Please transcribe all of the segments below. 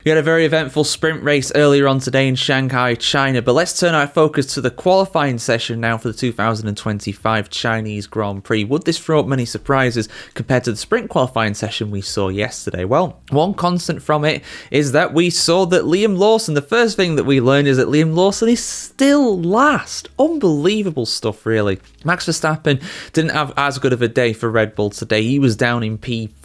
We had a very eventful sprint race earlier on today in Shanghai, China, but let's turn our focus to the qualifying session now for the 2025 Chinese Grand Prix. Would this throw up many surprises compared to the sprint qualifying session we saw yesterday? Well, one constant from it is that we saw that Liam Lawson, the first thing that we learned is that Liam Lawson is still last. Unbelievable stuff, really. Max Verstappen didn't have as good of a day for Red Bull today. He was down in P4,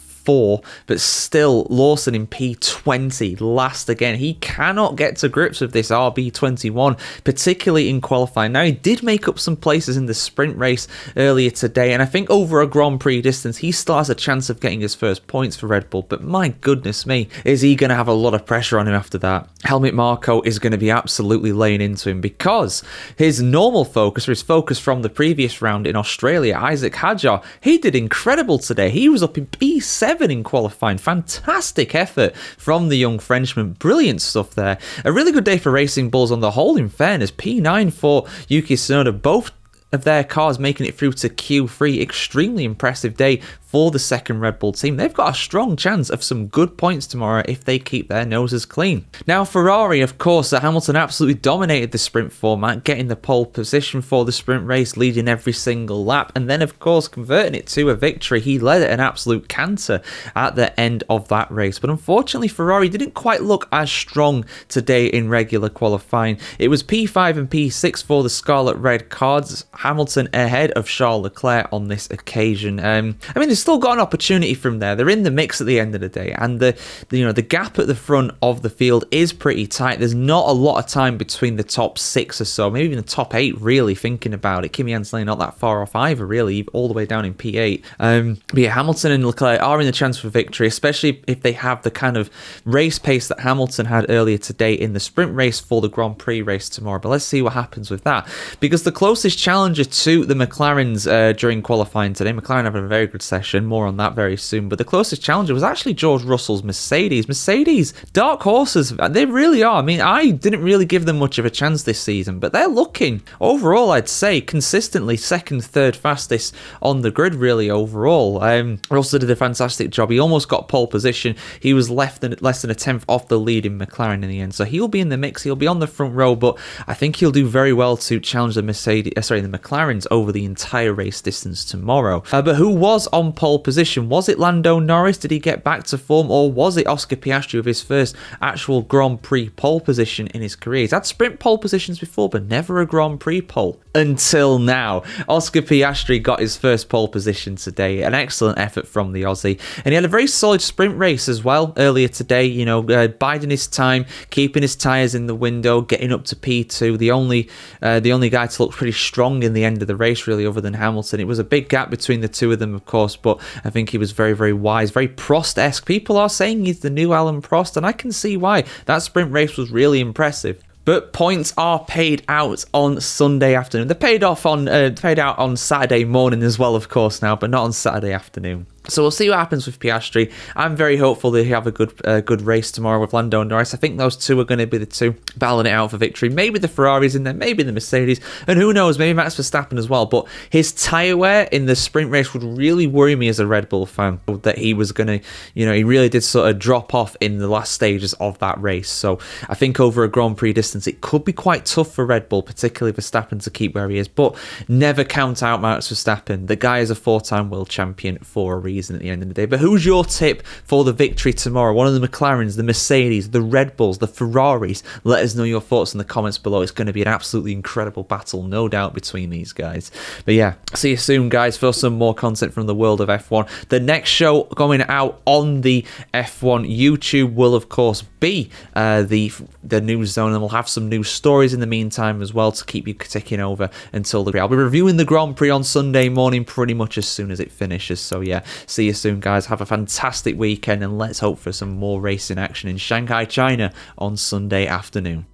but still Lawson in P20, last again. He cannot get to grips with this RB21, particularly in qualifying. Now, he did make up some places in the sprint race earlier today, and I think over a Grand Prix distance, he still has a chance of getting his first points for Red Bull, but my goodness me, is he going to have a lot of pressure on him after that. Helmut Marko is going to be absolutely laying into him because his normal focus, or his focus from the previous round in Australia, Isaac Hadjar, he did incredible today. He was up in P7 in qualifying. Fantastic effort from the young Frenchman. Brilliant stuff there. A really good day for Racing Bulls on the whole, in fairness. P9 for Yuki Tsunoda. Both of their cars making it through to Q3. Extremely impressive day for the second Red Bull team. They've got a strong chance of some good points tomorrow if they keep their noses clean. Now, Ferrari, of course, Hamilton absolutely dominated the sprint format, getting the pole position for the sprint race, leading every single lap, and then, of course, converting it to a victory. He led at an absolute canter at the end of that race. But unfortunately, Ferrari didn't quite look as strong today in regular qualifying. It was P5 and P6 for the Scarlet Red cars. Hamilton ahead of Charles Leclerc on this occasion. They've still got an opportunity from there. They're in the mix at the end of the day, and the gap at the front of the field is pretty tight. There's not a lot of time between the top 6 or so, maybe even the top 8, really, thinking about it. Kimi Antonelli not that far off either, really, all the way down in P8. But yeah, Hamilton and Leclerc are in the chance for victory, especially if they have the kind of race pace that Hamilton had earlier today in the sprint race for the Grand Prix race tomorrow. But let's see what happens with that, because the closest challenger to the McLarens during qualifying today, McLaren having a very good session, more on that very soon, but the closest challenger was actually George Russell's Mercedes. Mercedes, dark horses, they really are. I mean, I didn't really give them much of a chance this season, but they're looking, overall, I'd say, consistently second, third fastest on the grid, really, overall. Russell did a fantastic job. He almost got pole position. He was less than a 10th off the lead in McLaren in the end, so he'll be in the mix. He'll be on the front row, but I think he'll do very well to challenge the McLarens over the entire race distance tomorrow. But who was on pole position? Was it Lando Norris? Did he get back to form, or was it Oscar Piastri with his first actual Grand Prix pole position in his career? He's had sprint pole positions before, but never a Grand Prix pole until now. Oscar Piastri got his first pole position today. An excellent effort from the Aussie, and he had a very solid sprint race as well earlier today. Biding his time, keeping his tyres in the window, getting up to P2. The only guy to look pretty strong in the end of the race, really, other than Hamilton. It was a big gap between the two of them, of course, but I think he was very, very wise, very Prost-esque. People are saying he's the new Alan Prost, and I can see why. That sprint race was really impressive. But points are paid out on Sunday afternoon. They're paid out on Saturday morning as well, of course, now, but not on Saturday afternoon. So we'll see what happens with Piastri. I'm very hopeful that he'll have a good race tomorrow with Lando Norris. I think those two are going to be the two battling it out for victory. Maybe the Ferraris in there, maybe the Mercedes, and who knows, maybe Max Verstappen as well. But his tyre wear in the sprint race would really worry me as a Red Bull fan, that he was going to, he really did sort of drop off in the last stages of that race. So I think over a Grand Prix distance, it could be quite tough for Red Bull, particularly Verstappen, to keep where he is. But never count out Max Verstappen. The guy is a 4-time world champion for a reason at the end of the day. But who's your tip for the victory tomorrow? One of the McLarens, the Mercedes, the Red Bulls, the Ferraris? Let us know your thoughts in the comments below. It's going to be an absolutely incredible battle, no doubt, between these guys. But yeah, see you soon, guys, for some more content from the world of F1. The next show going out on the F1 YouTube will, of course, be the news zone, and we'll have some news stories in the meantime as well to keep you ticking over until I'll be reviewing the Grand Prix on Sunday morning pretty much as soon as it finishes. So yeah, see you soon, guys. Have a fantastic weekend, and let's hope for some more racing action in Shanghai, China on Sunday afternoon.